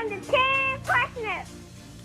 am the Team Crushing It.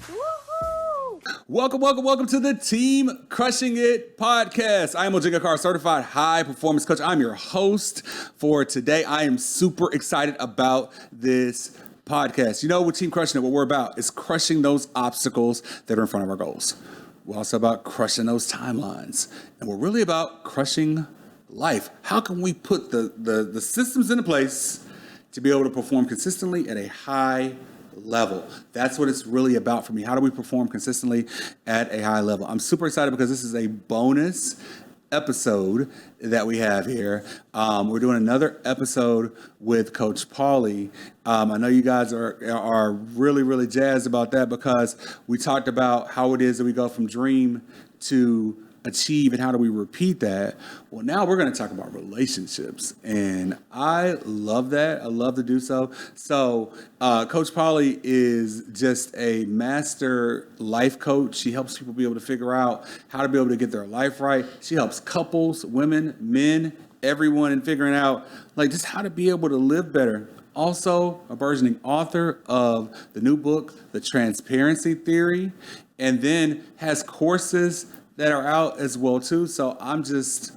Woohoo! Welcome to the Team Crushing It podcast. I am Ojinga Carr, certified high performance coach. I'm your host for today. I am super excited about this podcast. You know what Team Crushing It, what we're about is crushing those obstacles that are in front of our goals. We're also about crushing those timelines. And we're really about crushing life. How can we put the systems into place to be able to perform consistently at a high level? That's what it's really about for me. How do we perform consistently at a high level? I'm super excited because this is a bonus episode that we have here. We're doing another episode with Coach Paulie. I know you guys are really jazzed about that because we talked about how it is that we go from dream to achieve and how do we repeat that. Well, now we're going to talk about relationships, and I love that. I love to do so. So Coach Paulie is just a master life coach. She helps people be able to figure out how to be able to get their life right. She helps couples, women, men, everyone in figuring out like just how to be able to live better. Also a burgeoning author of the new book, The Transparency Theory, and then has courses that are out as well too. So I'm just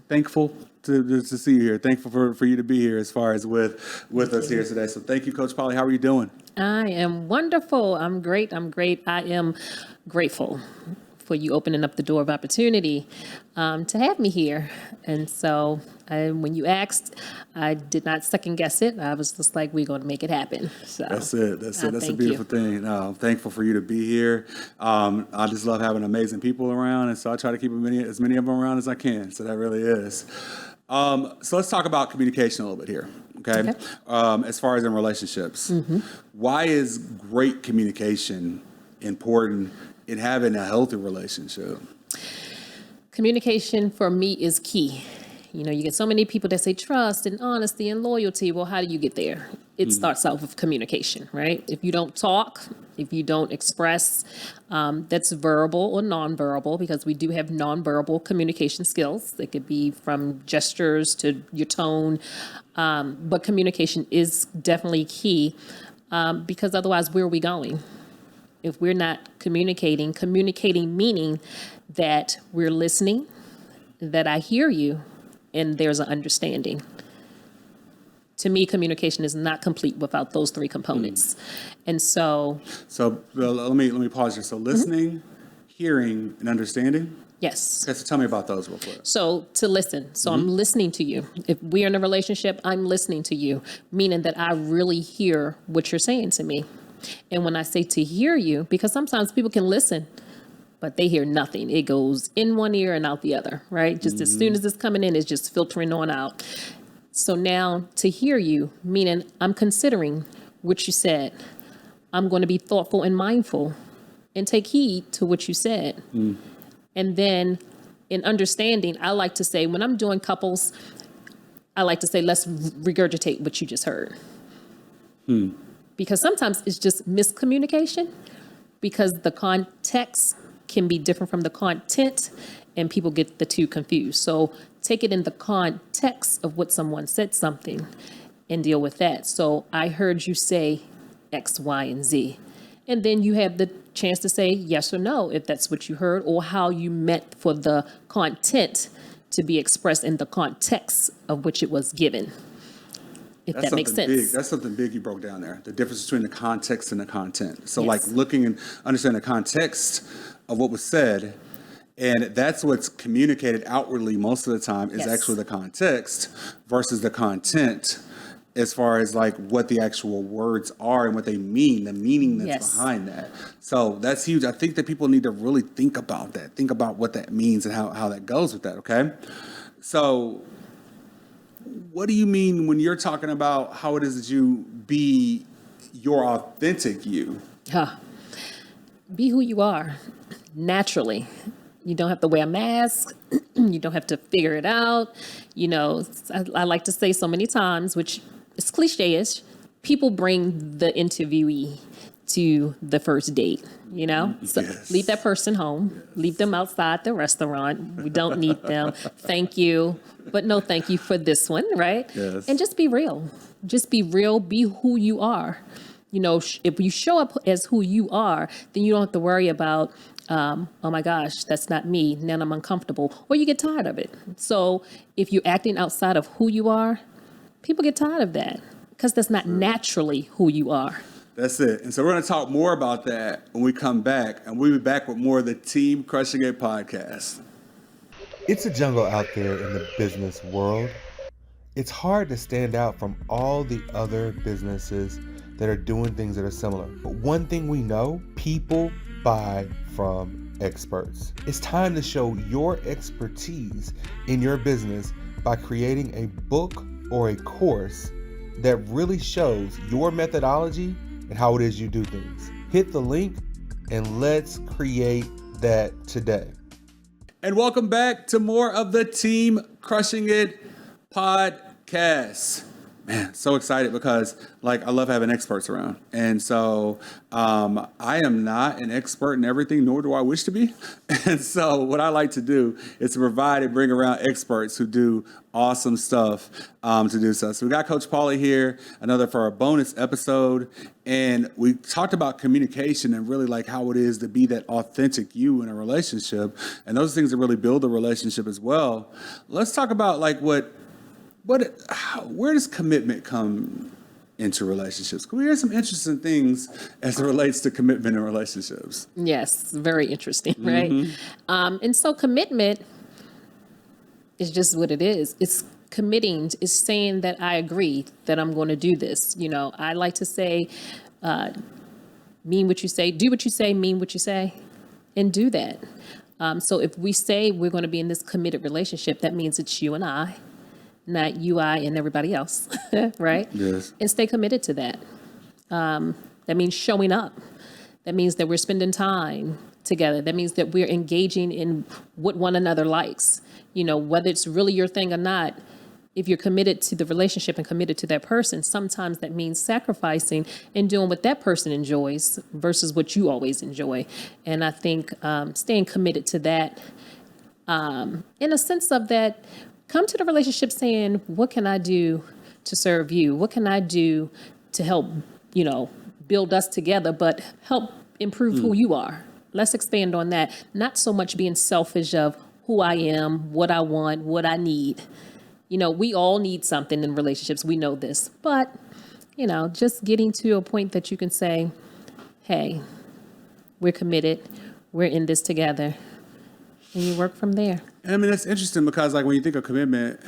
thankful to see you here. Thankful for you to be here as far as with us here today. So thank you, Coach Paulie. How are you doing? I am wonderful. I'm great. I am grateful for you opening up the door of opportunity to have me here. And so when you asked, I did not second guess it. I was just like, we're going to make it happen. So That's it. That's a beautiful thing. I'm thankful for you to be here. I just love having amazing people around. And so I try to keep as many of them around as I can. So that really is. So let's talk about communication a little bit here. Okay. As far as in relationships, why is great communication important in having a healthy relationship? Communication for me is key. You know, you get so many people that say trust and honesty and loyalty. Well, how do you get there? It starts out with communication, right? If you don't talk, if you don't express, that's verbal or nonverbal, because we do have nonverbal communication skills. It could be from gestures to your tone, but communication is definitely key because otherwise, where are we going? If we're not communicating meaning that we're listening, that I hear you, and there's an understanding. To me, communication is not complete without those three components. And so let me pause here. So listening, hearing, and understanding. yes. Okay, so tell me about those real quick. So to listen. So I'm listening to you. If we're in a relationship, I'm listening to you, meaning that I really hear what you're saying to me. And when I say to hear you, because sometimes people can listen, but they hear nothing. It goes in one ear and out the other, right? Just as soon as it's coming in, it's just filtering on out. So now to hear you, meaning I'm considering what you said. I'm going to be thoughtful and mindful and take heed to what you said. And then in understanding, I like to say, when I'm doing couples, I like to say, let's regurgitate what you just heard. Because sometimes it's just miscommunication because the context can be different from the content and people get the two confused. So take it in the context of what someone said something and deal with that. So I heard you say X, Y, and Z. And then you have the chance to say yes or no if that's what you heard or how you meant for the content to be expressed in the context of which it was given. If that makes sense. That's something big you broke down there. The difference between the context and the content. So Yes. like looking and understanding the context of what was said, and that's what's communicated outwardly most of the time is Yes. actually the context versus the content as far as like what the actual words are and what they mean, the meaning that's Yes. behind that. So that's huge. I think that people need to really think about that. Think about what that means and how that goes with that, okay? So what do you mean when you're talking about how it is that you be your authentic you? Be who you are naturally. You don't have to wear a mask. You don't have to figure it out. You know, I like to say so many times, which is cliche-ish, people bring the interviewee to the first date, you know? So Yes. leave that person home, leave them outside the restaurant. We don't need them. Thank you, but no thank you for this one, right? Yes. And just be real. Just be real, be who you are. if you show up as who you are, then you don't have to worry about, oh my gosh, that's not me. Now I'm uncomfortable, or you get tired of it. So if you're acting outside of who you are, people get tired of that because that's not naturally who you are. That's it. And so we're going to talk more about that when we come back, and we'll be back with more of the Team Crushing It podcast. It's a jungle out there in the business world. It's hard to stand out from all the other businesses that are doing things that are similar. But one thing we know, people buy from experts. It's time to show your expertise in your business by creating a book or a course that really shows your methodology and how it is you do things. Hit the link and let's create that today. And welcome back to more of the Team Crushing It podcast. Man, so excited because I love having experts around. And so I am not an expert in everything, nor do I wish to be. And so what I like to do is to provide and bring around experts who do awesome stuff to do so. So we got Coach Paulie here, another for our bonus episode. And we talked about communication and really how it is to be that authentic you in a relationship. And those things that really build a relationship as well. Let's talk about where does commitment come into relationships? We hear some interesting things as it relates to commitment in relationships. Yes, very interesting, right? And so commitment is just what it is. It's committing, is saying that I agree that I'm going to do this. I like to say, mean what you say, do what you say, mean what you say, and do that. So if we say we're going to be in this committed relationship, that means it's you and I, not you, I, and everybody else, right? Yes. And stay committed to that. That means showing up. That means that we're spending time together. That means that we're engaging in what one another likes. Whether it's really your thing or not, if you're committed to the relationship and committed to that person, sometimes that means sacrificing and doing what that person enjoys versus what you always enjoy. And I think staying committed to that in a sense of that, come to the relationship saying, what can I do to serve you? What can I do to help, build us together, but help improve who you are? Let's expand on that. Not so much being selfish of who I am, what I want, what I need. We all need something in relationships. We know this. But, just getting to a point that you can say, hey, we're committed. We're in this together. And you work from there. I mean, that's interesting because when you think of commitment,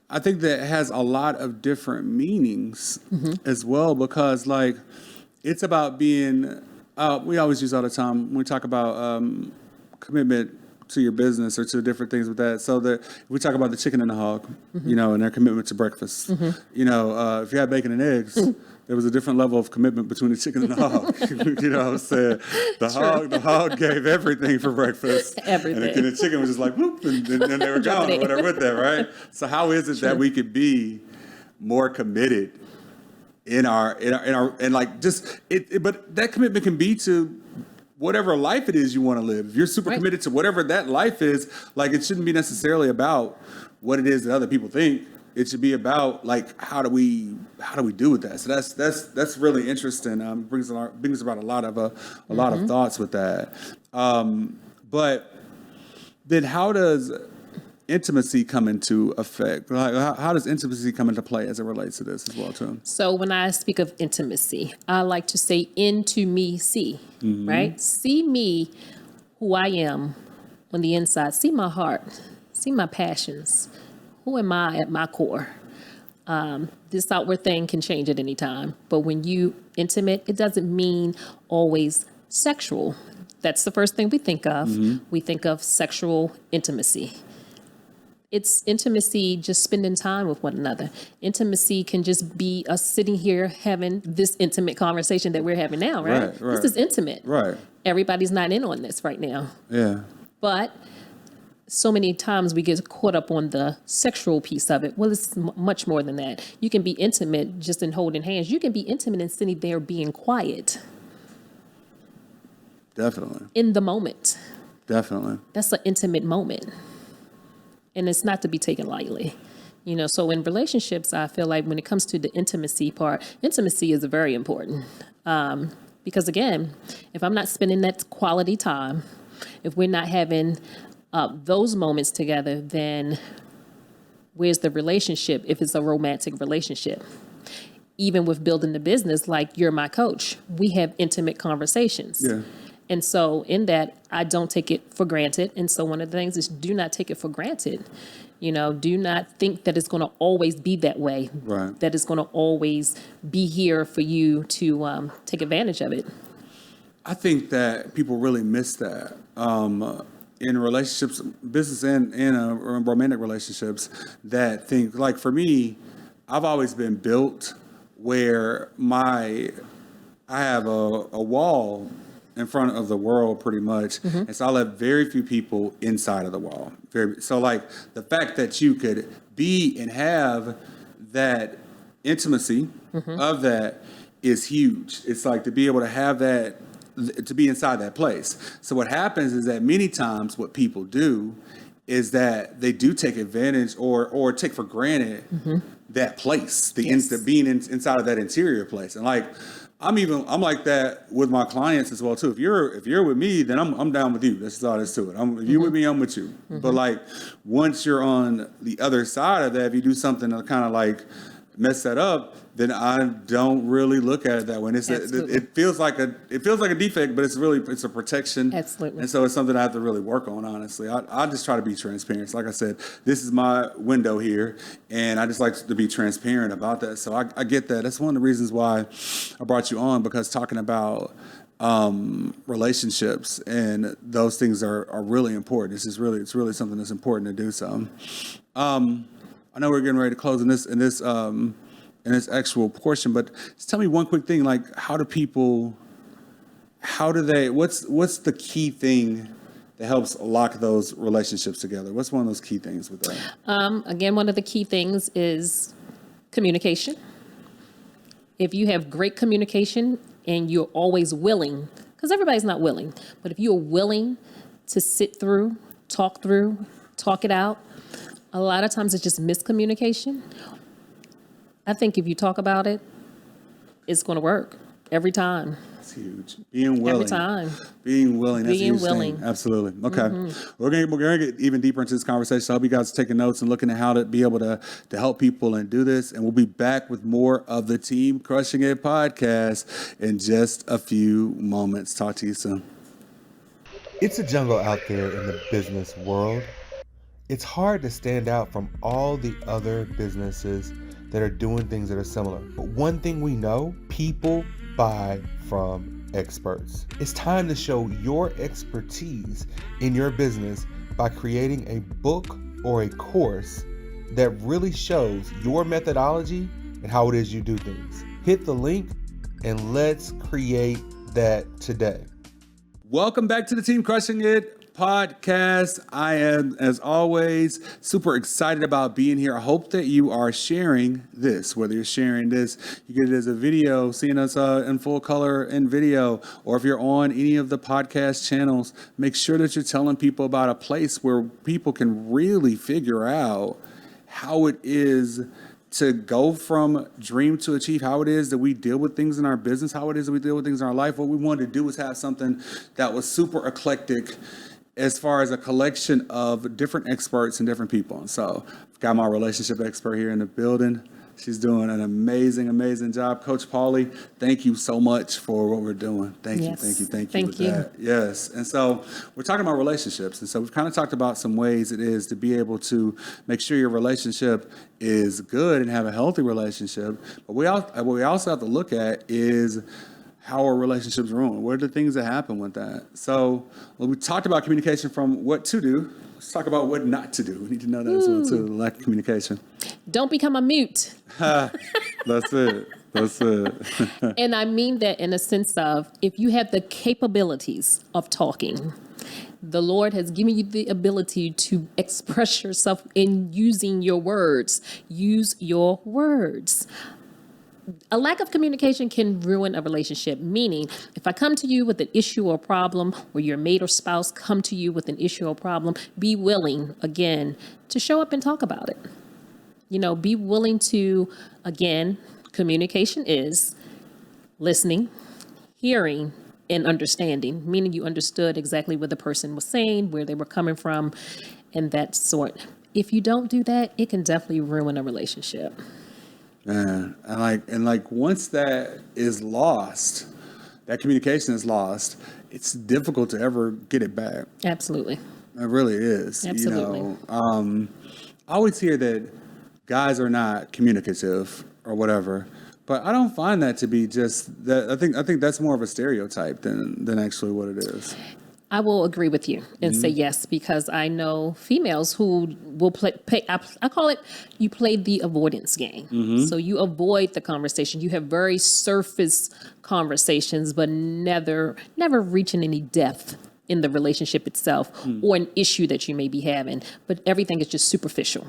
I think that it has a lot of different meanings as well because it's about being, we always use all the time when we talk about commitment to your business or to different things with that. So that if we talk about the chicken and the hog, and their commitment to breakfast, if you had bacon and eggs, there was a different level of commitment between the chicken and the hog. You know what I'm saying? The hog gave everything for breakfast. Everything. And the chicken was just whoop, and they were gone or whatever with that, right? So how is it that we could be more committed in our but that commitment can be to whatever life it is you want to live. If you're super committed to whatever that life is, it shouldn't be necessarily about what it is that other people think. It should be about how do we do with that? So that's really interesting. Brings about a lot of thoughts with that. But then how does intimacy come into effect? How does intimacy come into play as it relates to this as well too? So when I speak of intimacy, I like to say into me, see, right? See me, who I am on the inside. See my heart. See my passions. Who am I at my core? This outward thing can change at any time. But when you intimate, it doesn't mean always sexual. That's the first thing we think of. We think of sexual intimacy. It's intimacy, just spending time with one another. Intimacy can just be us sitting here having this intimate conversation that we're having now, right? This is intimate. Right. Everybody's not in on this right now. Yeah. But so many times we get caught up on the sexual piece of it. Well, it's much more than that. You can be intimate just in holding hands. You can be intimate and sitting there being quiet. Definitely. In the moment. Definitely. That's an intimate moment. And it's not to be taken lightly. So in relationships, I feel like when it comes to the intimacy part, intimacy is very important. Because again, if I'm not spending that quality time, if we're not having those moments together, then where's the relationship if it's a romantic relationship? Even with building the business, like you're my coach, we have intimate conversations. Yeah. And so in that, I don't take it for granted. And so one of the things is do not take it for granted. Do not think that it's going to always be that way. Right. That it's going to always be here for you to take advantage of it. I think that people really miss that in relationships, business and romantic relationships, that think, like for me, I've always been built where I have a wall in front of the world pretty much. And so I let very few people inside of the wall. So like the fact that you could be and have that intimacy of that is huge. It's like to be able to have that, to be inside that place. So what happens is that many times what people do is that they do take advantage or take for granted that place, being inside of that interior place. And like, I'm like that with my clients as well too. If you're with me, then I'm down with you. That's all there's to it. If you're with me, I'm with you. But like once you're on the other side of that, if you do something to kind of like mess that up, then I don't really look at it that way. And it feels like a defect, but it's a protection. Absolutely. And so it's something I have to really work on, honestly. I just try to be transparent. So like I said, this is my window here, and I just like to be transparent about that. So I get that. That's one of the reasons why I brought you on, because talking about relationships and those things are really important. It's really something that's important to do. So I know we're getting ready to close in this actual portion, but just tell me one quick thing, like what's the key thing that helps lock those relationships together? What's one of those key things with that? Again, one of the key things is communication. If you have great communication and you're always willing, because everybody's not willing, but if you're willing to sit through, talk it out, a lot of times it's just miscommunication. I think if you talk about it, it's going to work every time. That's huge. Being willing. Every time. Being willing. That's Being a huge willing. thing. Absolutely. Okay. We're going to get even deeper into this conversation. I hope you guys are taking notes and looking at how to be able to help people and do this. And we'll be back with more of the Team Crushing It podcast in just a few moments. Talk to you soon. It's a jungle out there in the business world. It's hard to stand out from all the other businesses that are doing things that are similar. But one thing we know, people buy from experts. It's time to show your expertise in your business by creating a book or a course that really shows your methodology and how it is you do things. Hit the link and let's create that today. Welcome back to the Team Crushing It podcast. I am, as always, super excited about being here. I hope that you are sharing this, whether you're sharing this, you get it as a video, seeing us in full color in video, or if you're on any of the podcast channels, make sure that you're telling people about a place where people can really figure out how it is to go from dream to achieve, how it is that we deal with things in our business, how it is that we deal with things in our life. What we wanted to do was have something that was super eclectic as far as a collection of different experts and different people. And so I've got my relationship expert here in the building. She's doing an amazing, amazing job. Coach Paulie, thank you so much for what we're doing. Thank you. Thank you. That. Yes. And so we're talking about relationships. And so we've kind of talked about some ways it is to be able to make sure your relationship is good and have a healthy relationship. But what we also have to look at is how are relationships ruined? What are the things that happen with that? So we talked about communication from what to do. Let's talk about what not to do. We need to know that as well too, lack of communication. Don't become a mute. That's it. And I mean that in a sense of, if you have the capabilities of talking, the Lord has given you the ability to express yourself in using your words. Use your words. A lack of communication can ruin a relationship, meaning if I come to you with an issue or problem, or your mate or spouse come to you with an issue or problem, be willing, again, to show up and talk about it. Be willing to, again, communication is listening, hearing, and understanding, meaning you understood exactly what the person was saying, where they were coming from, and that sort. If you don't do that, it can definitely ruin a relationship. Man, and like once that is lost, that communication is lost, it's difficult to ever get it back. Absolutely. It really is. Absolutely. I always hear that guys are not communicative or whatever, but I don't find that to be just that. I think that's more of a stereotype than actually what it is. I will agree with you and say yes, because I know females who will play I call it, you play the avoidance game. So you avoid the conversation. You have very surface conversations, but never reaching any depth in the relationship itself or an issue that you may be having. But everything is just superficial.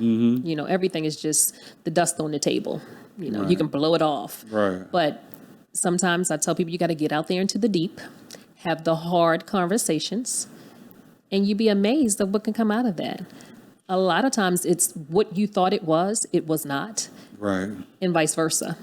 Everything is just the dust on the table. You can blow it off. Right. But sometimes I tell people you got to get out there into the deep, have the hard conversations, and you'd be amazed at what can come out of that. A lot of times it's what you thought it was not. Right. And vice versa.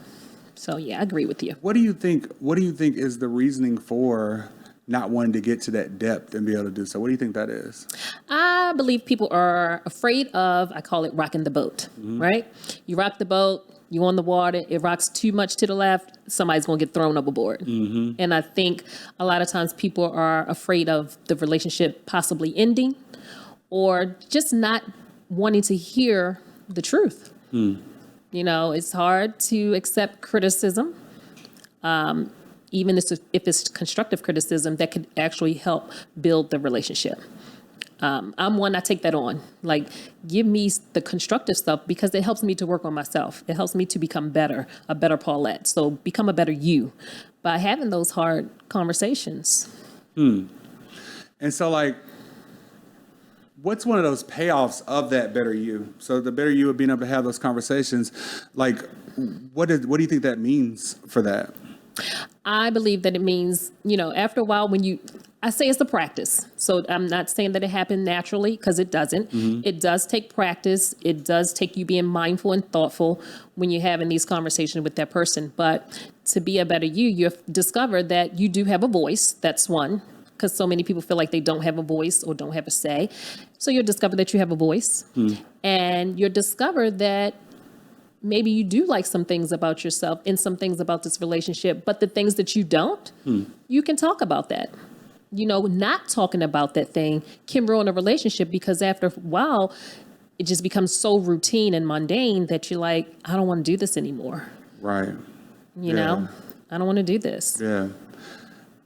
So yeah, I agree with you. What do you think is the reasoning for not wanting to get to that depth and be able to do so? What do you think that is? I believe people are afraid of, I call it rocking the boat, right? You rock the boat, you on the water, it rocks too much to the left, somebody's going to get thrown overboard. And I think a lot of times people are afraid of the relationship possibly ending or just not wanting to hear the truth. It's hard to accept criticism, even if it's constructive criticism that could actually help build the relationship. I'm one, I take that on. Like, give me the constructive stuff because it helps me to work on myself. It helps me to become better, a better Paulette. So become a better you by having those hard conversations. And so, like, what's one of those payoffs of that better you? So the better you of being able to have those conversations, like, what do you think that means for that? I believe that it means, after a while I say it's a practice. So I'm not saying that it happened naturally because it doesn't. It does take practice. It does take you being mindful and thoughtful when you're having these conversations with that person. But to be a better you've discovered that you do have a voice. That's one, because so many people feel like they don't have a voice or don't have a say. So you'll discover that you have a voice. And you'll discover that maybe you do like some things about yourself and some things about this relationship, but the things that you don't, you can talk about that. Not talking about that thing can ruin a relationship because after a while, it just becomes so routine and mundane that you're like, I don't want to do this anymore. Right. I don't want to do this. Yeah.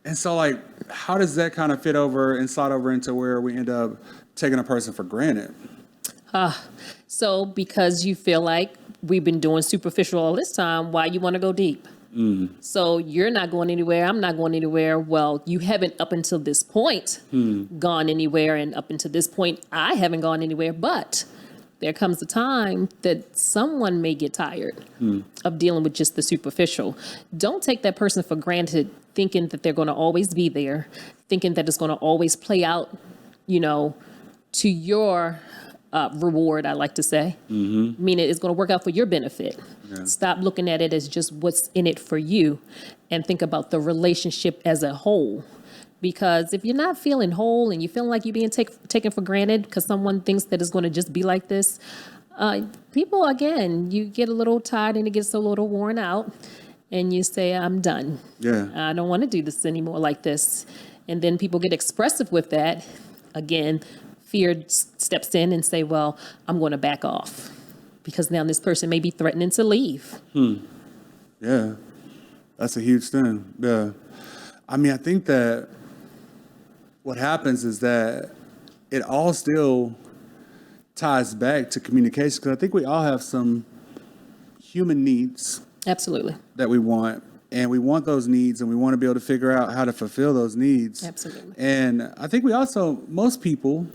And so, like, how does that kind of fit over and slide over into where we end up taking a person for granted? So because you feel like we've been doing superficial all this time, why you want to go deep? So you're not going anywhere. I'm not going anywhere. Well, you haven't up until this point gone anywhere. And up until this point, I haven't gone anywhere. But there comes a time that someone may get tired of dealing with just the superficial. Don't take that person for granted, thinking that they're going to always be there, thinking that it's going to always play out, to your reward, I like to say. Meaning it's going to work out for your benefit. Yeah. Stop looking at it as just what's in it for you and think about the relationship as a whole. Because if you're not feeling whole and you feel like you're being taken for granted because someone thinks that it's going to just be like this, people, again, you get a little tired and it gets a little worn out and you say, I'm done. Yeah. I don't want to do this anymore like this. And then people get expressive with that. Again, fear steps in and say, well, I'm going to back off because now this person may be threatening to leave. Yeah, that's a huge thing. Yeah. I mean, I think that what happens is that it all still ties back to communication because I think we all have some human needs. Absolutely. That we want. And we want those needs and we want to be able to figure out how to fulfill those needs. Absolutely. And I think most people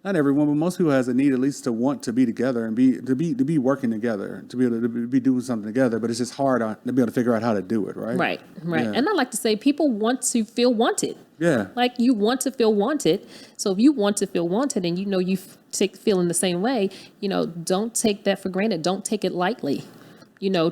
not everyone, but most people has a need at least to want to be together and to be working together, to be able to be doing something together. But it's just hard to be able to figure out how to do it, right? Right. Yeah. And I like to say people want to feel wanted. Yeah. Like you want to feel wanted. So if you want to feel wanted and you feel in the same way, don't take that for granted. Don't take it lightly.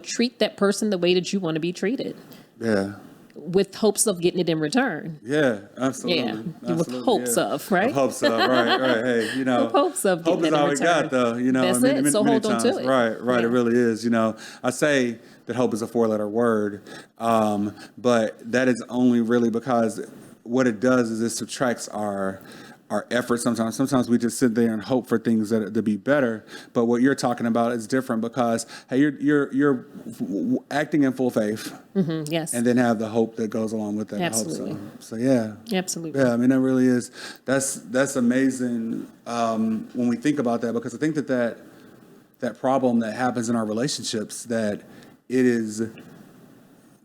Treat that person the way that you want to be treated. Yeah. With hopes of getting it in return. Yeah, absolutely. Yeah, absolutely. with hopes of, right? With hopes of, right. Hey, with hopes of hope is getting it in all we got, return. though. That's it. So hold on to it. Right. Yeah. It really is. I say that hope is a 4-letter word, but that is only really because what it does is it subtracts our effort sometimes we just sit there and hope for things to be better. But what you're talking about is different because hey, you're acting in full faith. Mm-hmm, yes. And then have the hope that goes along with that. Absolutely. I hope so yeah. Absolutely. Yeah, I mean that really is that's amazing when we think about that, because I think that problem that happens in our relationships, that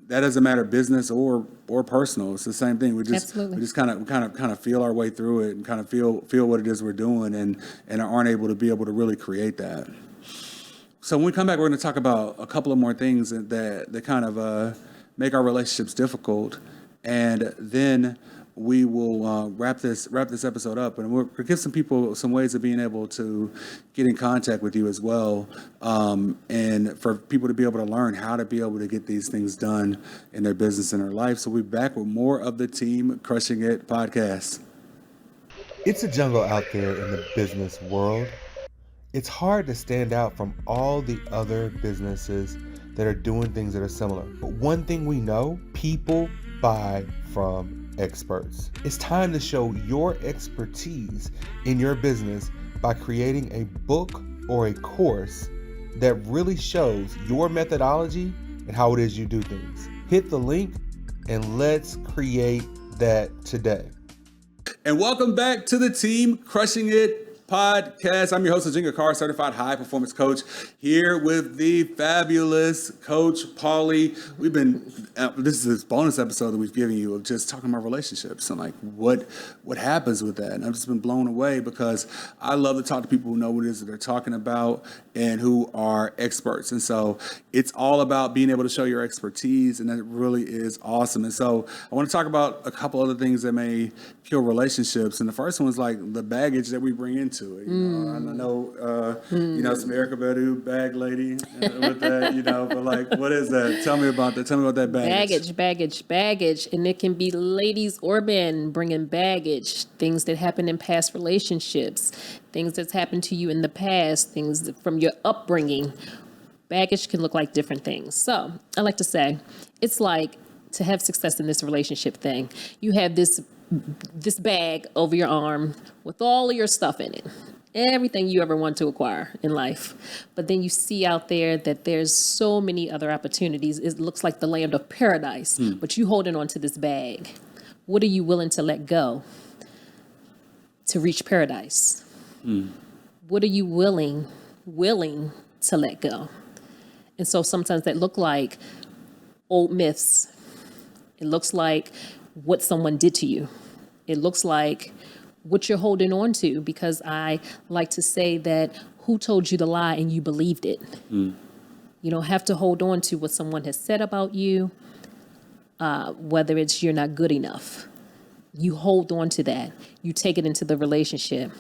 doesn't matter business or personal. It's the same thing. We just kind of feel our way through it and kind of feel what it is we're doing and aren't able to really create that. So when we come back, we're going to talk about a couple of more things that kind of make our relationships difficult, and then we will wrap this episode up, and we'll give some people some ways of being able to get in contact with you as well, and for people to be able to learn how to be able to get these things done in their business and their life. So we'll be back with more of the Team Crushing It podcast. It's a jungle out there in the business world. It's hard to stand out from all the other businesses that are doing things that are similar. But one thing we know, people buy from experts. It's time to show your expertise in your business by creating a book or a course that really shows your methodology and how it is you do things. Hit the link and let's create that today. And welcome back to the Team Crushing It podcast. I'm your host, Jinga Carr, certified high performance coach, here with the fabulous Coach Paulie. We've been this is this bonus episode that we've given you of just talking about relationships and like what happens with that. And I've just been blown away because I love to talk to people who know what it is that they're talking about and who are experts. And so it's all about being able to show your expertise, and that really is awesome. And so I want to talk about a couple other things that may kill relationships. And the first one is like the baggage that we bring into it. I know, some Erica Badu bag lady with that, but like, what is that? Tell me about that. Tell me about that baggage. Baggage. And it can be ladies or men bringing baggage, things that happen in past relationships, things that's happened to you in the past, things from your upbringing. Baggage can look like different things. So I like to say, it's like to have success in this relationship thing. You have this bag over your arm with all of your stuff in it, everything you ever want to acquire in life. But then you see out there that there's so many other opportunities. It looks like the land of paradise, but you holding on to this bag. What are you willing to let go to reach paradise? What are you willing to let go? And so sometimes that look like old myths. It looks like what someone did to you. It looks like what you're holding on to, because I like to say that who told you the lie and you believed it? You don't have to hold on to what someone has said about you, whether it's you're not good enough. You hold on to that. You take it into the relationship.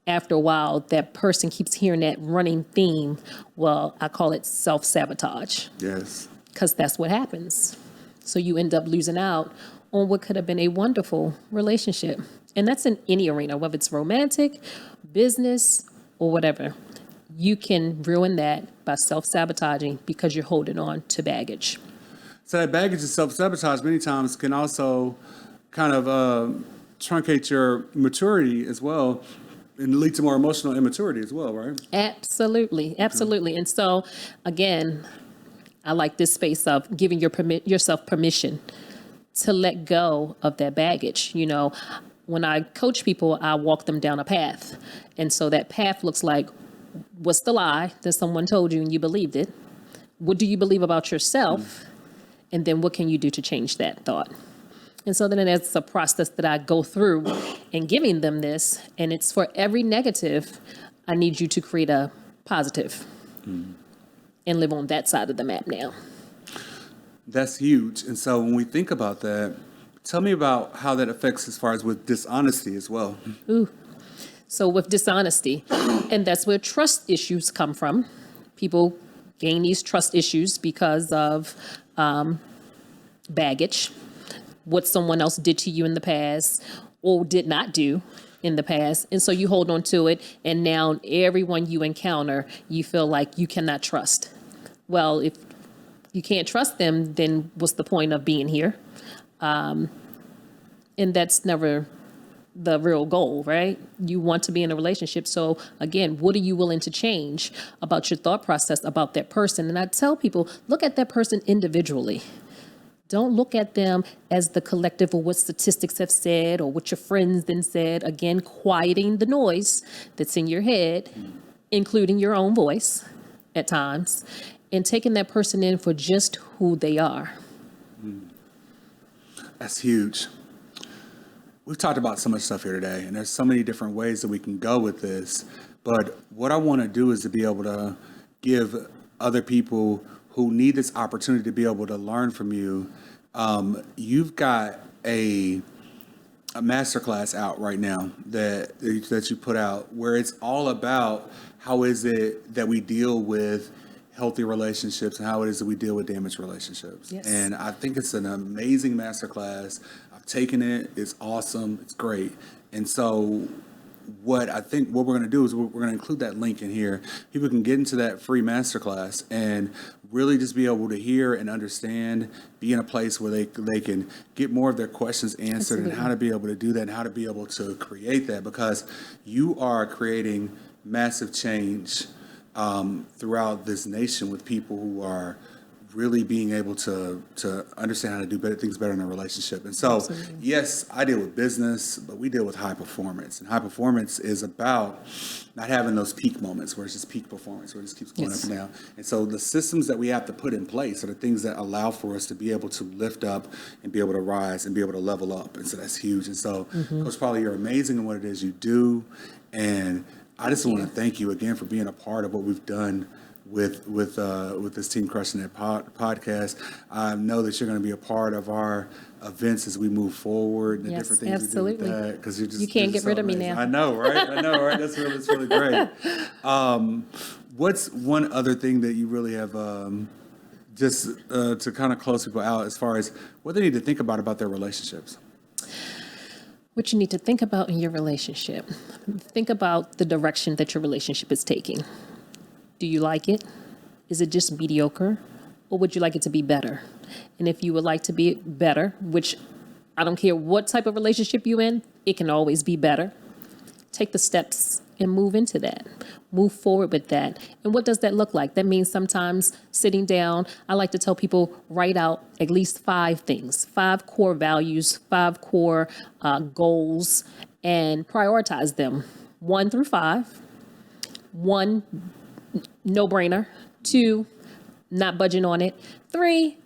After a while, that person keeps hearing that running theme. Well, I call it self-sabotage. Yes. Because that's what happens. So you end up losing out on what could have been a wonderful relationship. And that's in any arena, whether it's romantic, business, or whatever. You can ruin that by self-sabotaging because you're holding on to baggage. So that baggage and self-sabotage many times can also kind of truncate your maturity as well and lead to more emotional immaturity as well, right? Absolutely. And so, again, I like this space of giving yourself permission to let go of that baggage. When I coach people, I walk them down a path. And so that path looks like, what's the lie that someone told you and you believed it? What do you believe about yourself? And then what can you do to change that thought? And so then there's a process that I go through in giving them this. And it's for every negative, I need you to create a positive and live on that side of the map now. That's huge. And so when we think about that, tell me about how that affects as far as with dishonesty as well. Ooh. So with dishonesty, and that's where trust issues come from. People gain these trust issues because of baggage, what someone else did to you in the past or did not do in the past. And so you hold on to it. And now everyone you encounter, you feel like you cannot trust. Well, if you can't trust them, then what's the point of being here? And that's never the real goal, right? You want to be in a relationship. So again, what are you willing to change about your thought process about that person? And I tell people, look at that person individually. Don't look at them as the collective or what statistics have said or what your friends then said. Again, quieting the noise that's in your head, including your own voice at times, and taking that person in for just who they are. That's huge. We've talked about so much stuff here today, and there's so many different ways that we can go with this. But what I want to do is to be able to give other people who need this opportunity to be able to learn from you. You've got a masterclass out right now that you put out where it's all about how is it that we deal with healthy relationships and how it is that we deal with damaged relationships. Yes. And I think it's an amazing masterclass. I've taken it. It's awesome. It's great. And so what we're going to do is we're going to include that link in here. People can get into that free masterclass and really just be able to hear and understand, be in a place where they can get more of their questions answered. Absolutely. And how to be able to do that and how to be able to create that, because you are creating massive change throughout this nation with people who are really being able to understand how to do better things better in a relationship. And so, absolutely. Yes, I deal with business, but we deal with high performance. And high performance is about not having those peak moments where it's just peak performance, where it just keeps going up and down. And so the systems that we have to put in place are the things that allow for us to be able to lift up and be able to rise and be able to level up. And so that's huge. And so, Coach Paulie, you're amazing in what it is you do. And I just want to thank you again for being a part of what we've done with this Team Crushing It podcast. I know that you're going to be a part of our events as we move forward and the different things absolutely. we do with that, because you can't get rid of me amazing. now. I know, right? That's really great. What's one other thing that you really have just to kind of close people out as far as what they need to think about their relationships? What you need to think about in your relationship. Think about the direction that your relationship is taking. Do you like it? Is it just mediocre? Or would you like it to be better? And if you would like to be better, which I don't care what type of relationship you're in, it can always be better. Take the steps and move into that. Move forward with that. And what does that look like? That means sometimes sitting down. I like to tell people, write out at least 5 things, 5 core values, 5 core goals, and prioritize them 1 through 5. 1, no-brainer. 2, not budging on it. 3,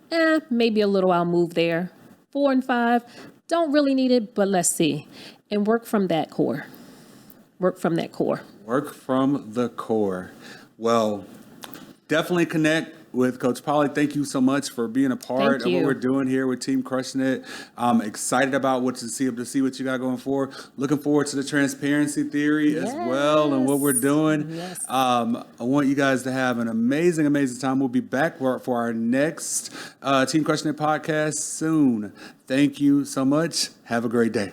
maybe a little I'll move there. 4 and 5, don't really need it, but let's see. And work from that core. Work from that core. Work from the core. Well, definitely connect with Coach Paulie. Thank you so much for being a part of what we're doing here with Team Crushing It. I'm excited about what to see what you got going forward. Looking forward to the transparency theory as well and what we're doing. Yes. I want you guys to have an amazing time. We'll be back for our next Team Crushing It podcast soon. Thank you so much. Have a great day.